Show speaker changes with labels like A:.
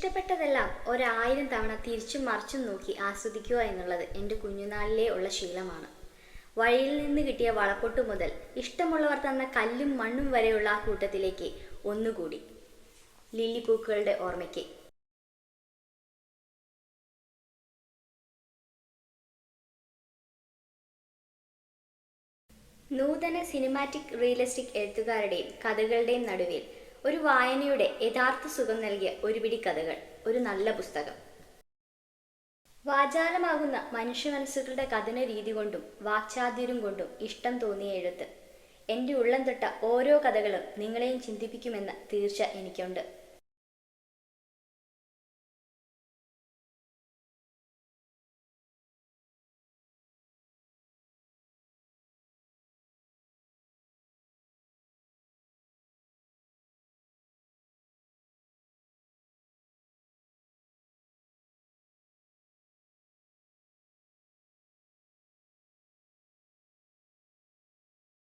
A: ഇഷ്ടപ്പെട്ടതെല്ലാം 1000 തവണ തിരിച്ചും മറിച്ചും നോക്കി ആസ്വദിക്കുക എന്നുള്ളത് എൻ്റെ കുഞ്ഞുനാളിലേ ഉള്ള ശീലമാണ്. വഴിയിൽ നിന്ന് കിട്ടിയ വളപ്പൊട്ട് മുതൽ ഇഷ്ടമുള്ളവർ തന്ന കല്ലും മണ്ണും വരെയുള്ള ആ കൂട്ടത്തിലേക്ക് ഒന്നുകൂടി. ലില്ലിപ്പൂക്കളുടെ ഓർമ്മയ്ക്ക്. നൂതന സിനിമാറ്റിക് റിയലിസ്റ്റിക് എഴുത്തുകാരുടെയും കഥകളുടെയും നടുവിൽ ഒരു വായനയുടെ യഥാർത്ഥ സുഖം നൽകിയ ഒരു പിടി കഥകൾ, ഒരു നല്ല പുസ്തകം. വാചാലമാകുന്ന മനുഷ്യ മനസ്സുകളുടെ കഥന രീതി കൊണ്ടും വാക്ചാതുര്യം കൊണ്ടും ഇഷ്ടം തോന്നിയ എഴുത്ത്. എൻ്റെ ഉള്ളം തൊട്ട ഓരോ കഥകളും നിങ്ങളെയും ചിന്തിപ്പിക്കുമെന്ന തീർച്ച എനിക്കുണ്ട്.